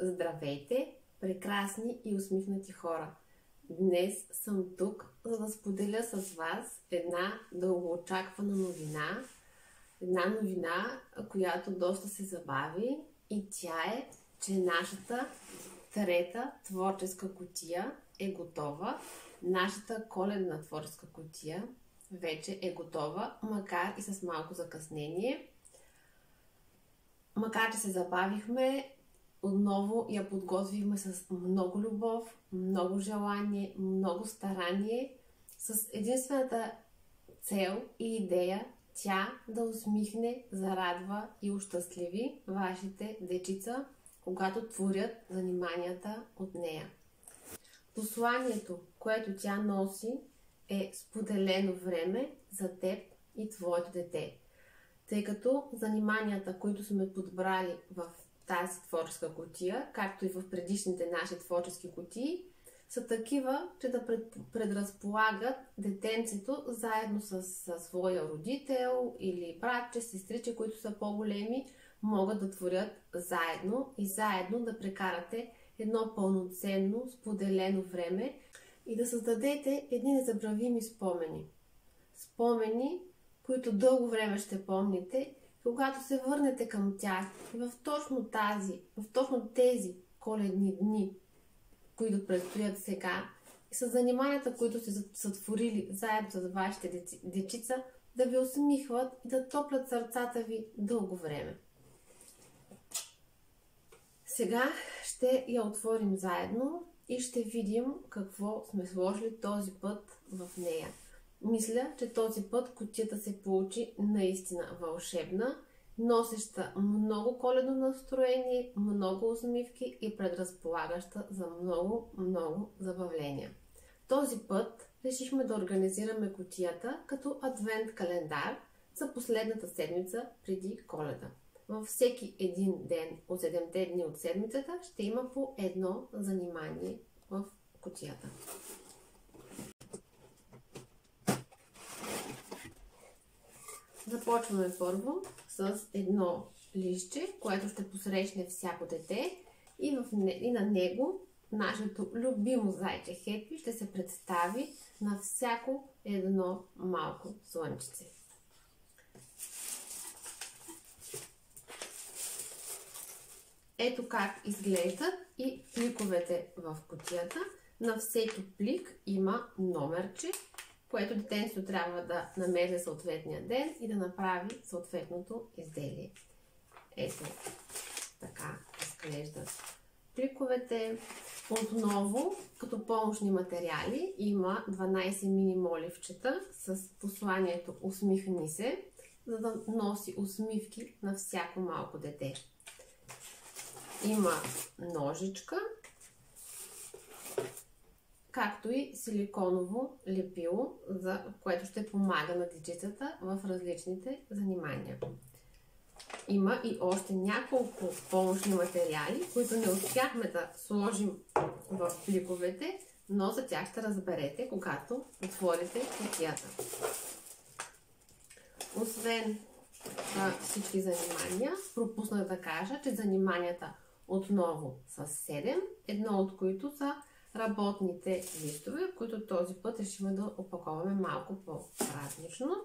Здравейте, прекрасни и усмихнати хора! Днес съм тук, за да споделя с вас една дългоочаквана новина. Една новина, която доста се забави, и тя е, че нашата трета творческа кутия е готова. Нашата коледна творческа кутия вече е готова, макар и с малко закъснение. Макар че се забавихме, отново я подготвихме с много любов, много желание, много старание, с единствената цел и идея тя да усмихне, зарадва и ощастливи вашите дечица, когато творят заниманията от нея. Посланието, което тя носи, е споделено време за теб и твоето дете. Тъй като заниманията, които сме подбрали в тази творческа кутия, както и в предишните наши творчески кутии, са такива, че да предразполагат детенцето заедно с своя родител или братче, сестриче, които са по-големи, могат да творят заедно и заедно да прекарате едно пълноценно, споделено време и да създадете едни незабравими спомени. Спомени, които дълго време ще помните, когато се върнете към тях и в точно тези коледни дни, които предстоят сега, и с заниманията, които сте сътворили заедно с вашите дечица, да ви усмихват и да топлят сърцата ви дълго време. Сега ще я отворим заедно и ще видим какво сме сложили този път в нея. Мисля, че този път кутията се получи наистина вълшебна, носеща много коледно настроение, много усмивки и предразполагаща за много забавления. Този път решихме да организираме кутията като адвент календар за последната седмица преди Коледа. Във всеки един ден от 7-те дни от седмицата ще има по едно занимание в кутията. Започваме първо с едно листче, което ще посрещне всяко дете, и на него нашето любимо зайче Хепи ще се представи на всяко едно малко слънчице. Ето как изглеждат и пликовете в кутията. На всеки плик има номерче, което детенцето трябва да намери съответния ден и да направи съответното изделие. Ето така изглеждат пликовете. Отново, като помощни материали, има 12 мини моливчета с посланието "Усмихни се", за да носи усмивки на всяко малко дете. Има ножичка, както и силиконово лепило, което ще помага на дечицата в различните занимания. Има и още няколко помощни материали, които не успяхме да сложим в пликовете, но за тях ще разберете, когато отворите кутията. Освен всички занимания, пропуснах да кажа, че заниманията отново са 7, едно от които са работните листове, които този път решим да опаковаме малко по-празнично.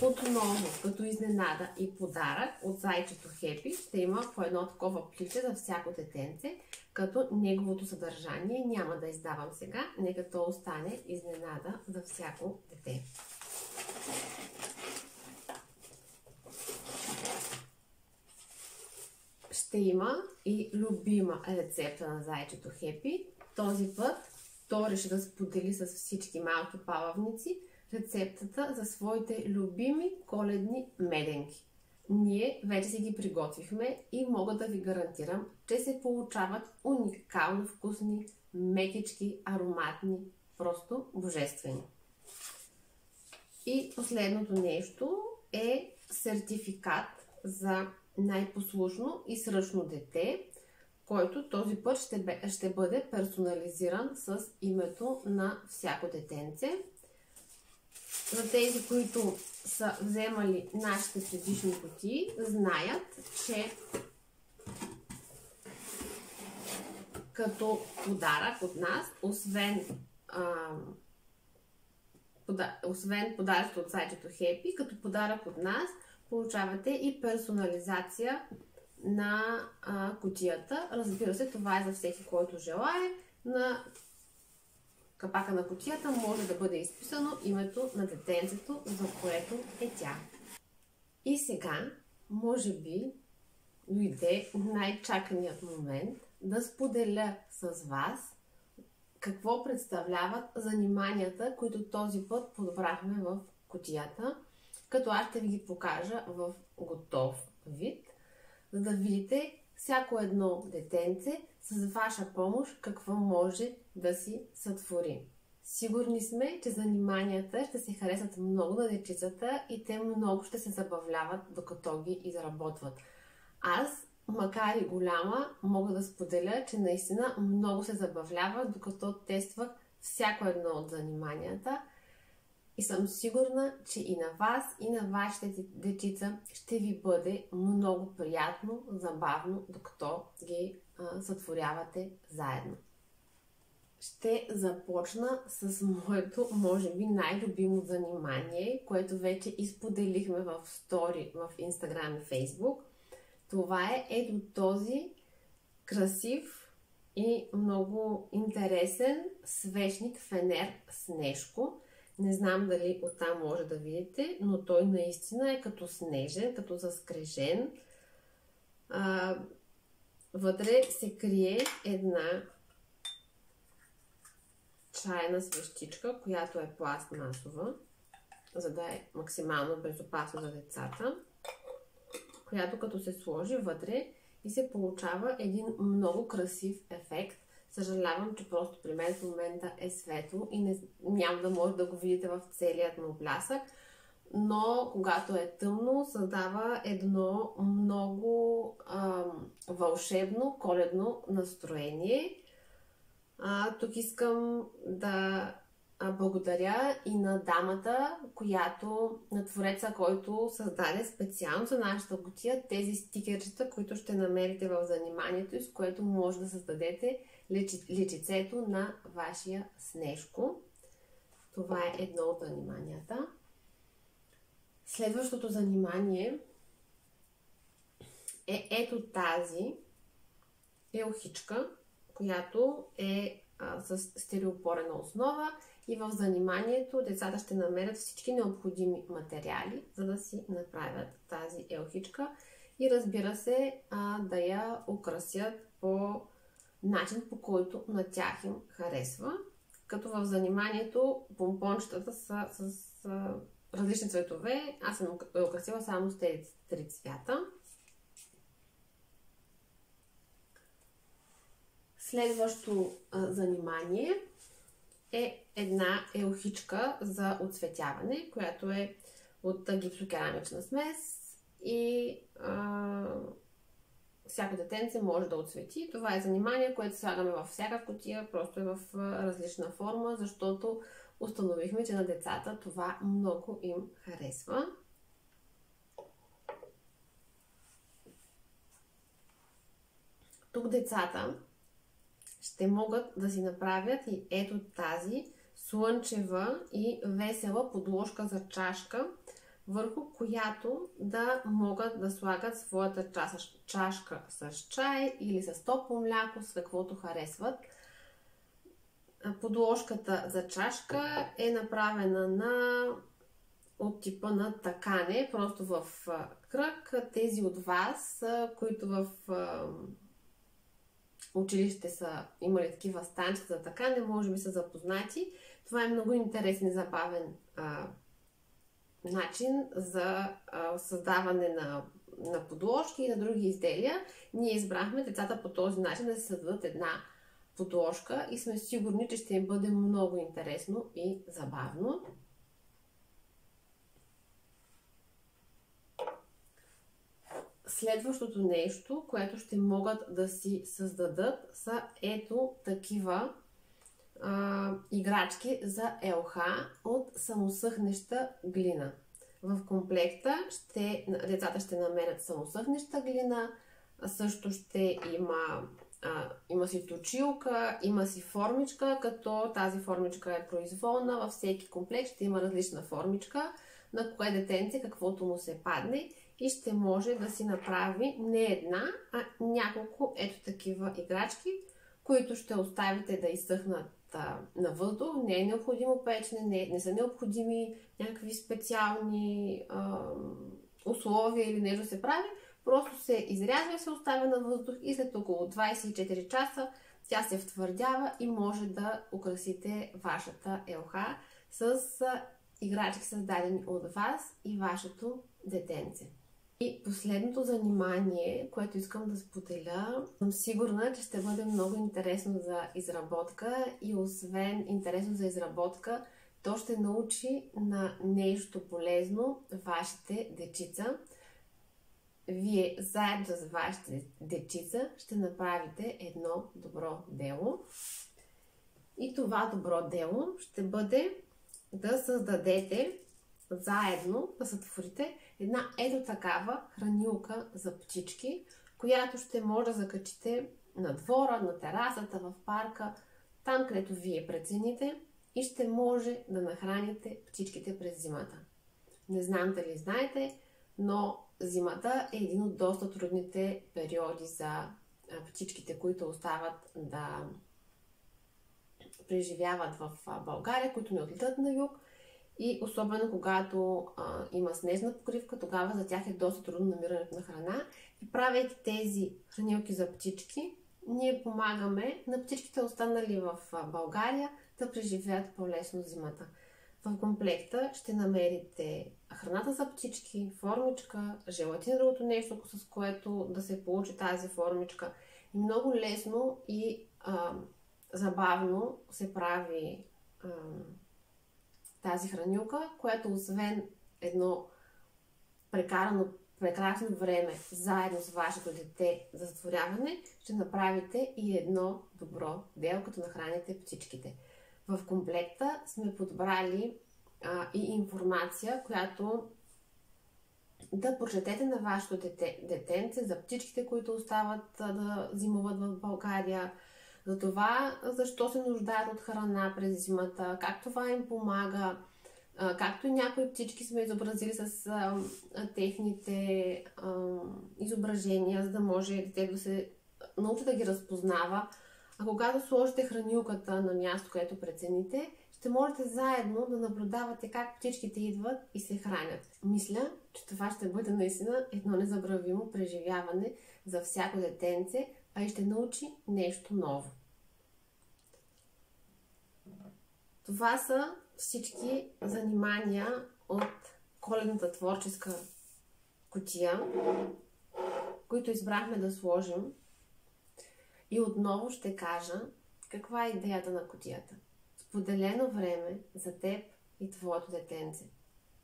Отново, като изненада и подарък от зайчето Хепи, ще има по едно такова пликче за всяко детенце, като неговото съдържание няма да издавам сега, нека то остане изненада за всяко дете. Ще има и любима рецепта на зайчето Хепи. Този път то реши да сподели с всички малки палавници рецептата за своите любими коледни меденки. Ние вече си ги приготвихме и мога да ви гарантирам, че се получават уникално вкусни, мекички, ароматни, просто божествени. И последното нещо е сертификат за най-послушно и сръчно дете, който този път ще бъде персонализиран с името на всяко детенце. За тези, които са вземали нашите предишни кутии, знаят, че като подарък от нас, освен подаръците от сайтето Happy, като подарък от нас получавате и персонализация на кутията. Разбира се, това е за всеки, който желае. На капака на кутията може да бъде изписано името на детенцето, за което е тя. И сега, може би, дойде най-чаканият момент да споделя с вас какво представляват заниманията, които този път подбрахме в кутията, като аз ще ви ги покажа в готов вид, за да видите всяко едно детенце с ваша помощ какво може да си сътвори. Сигурни сме, че заниманията ще се харесат много на дечицата и те много ще се забавляват, докато ги изработват. Аз, макар и голяма, мога да споделя, че наистина много се забавлявах, докато тествах всяко едно от заниманията. И съм сигурна, че и на вас, и на вашите дечица ще ви бъде много приятно, забавно, докато ги сътворявате заедно. Ще започна с моето, може би, най-любимо занимание, което вече изподелихме в стори в Instagram и Facebook. Това е ето този красив и много интересен свещник Фенер Снежко. Не знам дали оттам може да видите, но той наистина е като снежен, като заскрежен. Вътре се крие една чайна свещичка, която е пластмасова, за да е максимално безопасно за децата, която като се сложи вътре и се получава един много красив ефект. Съжалявам, че просто при мен в момента е светло и няма да може да го видите в целият му блясък, но когато е тъмно, създава едно много вълшебно коледно настроение. Тук искам да благодаря и на дамата, на твореца, който създаде специално за нашата кутия тези стикерчета, които ще намерите в заниманието и с което може да създадете личицето на вашия Снежко. Това е едно от заниманията. Следващото занимание е ето тази елхичка, която е с стереопорена основа и в заниманието децата ще намерят всички необходими материали, за да си направят тази елхичка и разбира се да я украсят по начин, по който на тях им харесва. Като в заниманието помпончетата са с различни цветове. Аз съм украсила само с тези 3 цвята. Следващо занимание е една елхичка за оцветяване, която е от гипсокерамична смес и всяко детенце може да оцвети. Това е занимание, което слагаме във всяка кутия, просто е в различна форма, защото установихме, че на децата това много им харесва. Тук децата ще могат да си направят и ето тази слънчева и весела подложка за чашка, върху която да могат да слагат своята чашка с чай или с топло мляко, с каквото харесват. Подложката за чашка е направена от типа на такане, просто в кръг. Тези от вас, които в училище са имали такива станчета за такане, може би са запознати. Това е много интересен и забавен начин за създаване на подложки и на други изделия. Ние избрахме децата по този начин да се създадат една подложка и сме сигурни, че ще им бъде много интересно и забавно. Следващото нещо, което ще могат да си създадат, са ето такива играчки за ЛХ от самосъхнеща глина. В комплекта децата ще намерят самосъхнеща глина, също ще има си точилка, има си формичка, като тази формичка е произволна. Във всеки комплект ще има различна формичка, на кое детенце каквото му се падне и ще може да си направи не една, а няколко ето такива играчки, които ще оставите да изсъхнат на въздух. Не е необходимо печене, не са необходими някакви специални условия или нещо се прави. Просто се изрязва и се оставя на въздух и след около 24 часа тя се втвърдява и може да украсите вашата ЛХ с играчки, създадени от вас и вашето детенце. И последното занимание, което искам да споделя, съм сигурна, че ще бъде много интересно за изработка и освен интересно за изработка, то ще научи на нещо полезно вашите дечица. Вие заедно с вашите дечица ще направите едно добро дело. И това добро дело ще бъде да създадете заедно, да сътворите една ето такава хранилка за птички, която ще може да закачите на двора, на терасата, в парка, там където вие прецените и ще може да нахраните птичките през зимата. Не знам дали знаете, но зимата е един от доста трудните периоди за птичките, които остават да преживяват в България, които не отлитат на юг. И особено когато има снежна покривка, тогава за тях е доста трудно намирането на храна. И правейки тези хранилки за птички, ние помагаме на птичките, останали в България, да преживеят по-лесно зимата. В комплекта ще намерите храната за птички, формичка, желатин, другото нещо, с което да се получи тази формичка. И много лесно и забавно се прави тази хранилка, която освен едно прекрасно време заедно с вашето дете за затворяване, ще направите и едно добро дело, като нахраните птичките. В комплекта сме подбрали и информация, която да прочетете на вашето детенце за птичките, които остават да зимуват в България, за това защо се нуждаят от храна през зимата, как това им помага, както и някои птички сме изобразили с техните изображения, за да може детето да се научи да ги разпознава. А когато сложите хранилката на място, където прецените, ще можете заедно да наблюдавате как птичките идват и се хранят. Мисля, че това ще бъде наистина едно незабравимо преживяване за всяко детенце, а и ще научи нещо ново. Това са всички занимания от коледната творческа кутия, които избрахме да сложим. И отново ще кажа каква е идеята на кутията. Споделено време за теб и твоето детенце.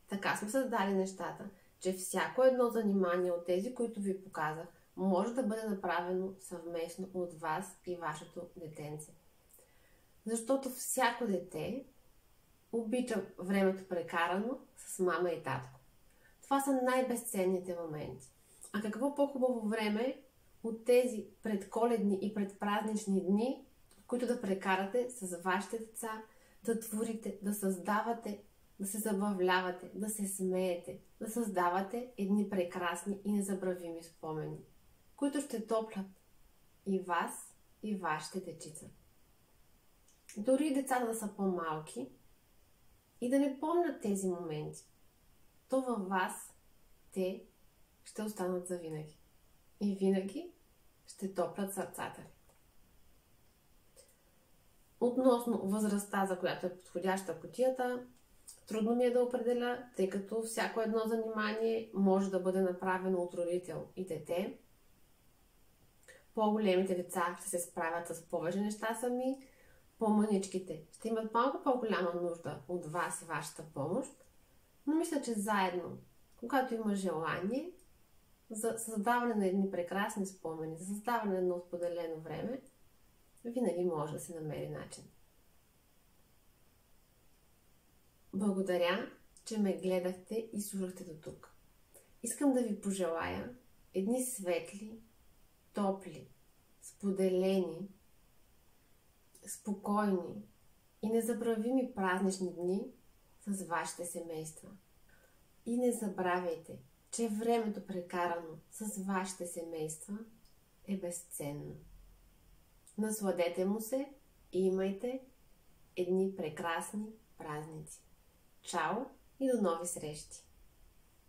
Така сме създали нещата, че всяко едно занимание от тези, които ви показах, може да бъде направено съвместно от вас и вашето детенце. Защото всяко дете обича времето прекарано с мама и татко. Това са най-безценните моменти. А какво по-хубаво време от тези предколедни и предпразнични дни, които да прекарате с вашите деца, да творите, да създавате, да се забавлявате, да се смеете, да създавате едни прекрасни и незабравими спомени, които ще топлят и вас, и вашите дечица. Дори децата да са по-малки и да не помнят тези моменти, то във вас те ще останат завинаги. И винаги ще топлят сърцата ви. Относно възрастта, за която е подходяща кутията, трудно ми е да определя, тъй като всяко едно занимание може да бъде направено от родител и дете. По-големите деца ще се справят с повече неща сами, по-мъничките ще имат малко по-голяма нужда от вас и вашата помощ, но мисля, че заедно, когато има желание, за създаване на едни прекрасни спомени, за създаване на едно споделено време, винаги може да се намери начин. Благодаря, че ме гледахте и слушахте до тук. Искам да ви пожелая едни светли, топли, споделени, спокойни и незабравими празнични дни с вашите семейства. И не забравяйте, че времето прекарано с вашите семейства е безценно. Насладете му се и имайте едни прекрасни празници. Чао и до нови срещи!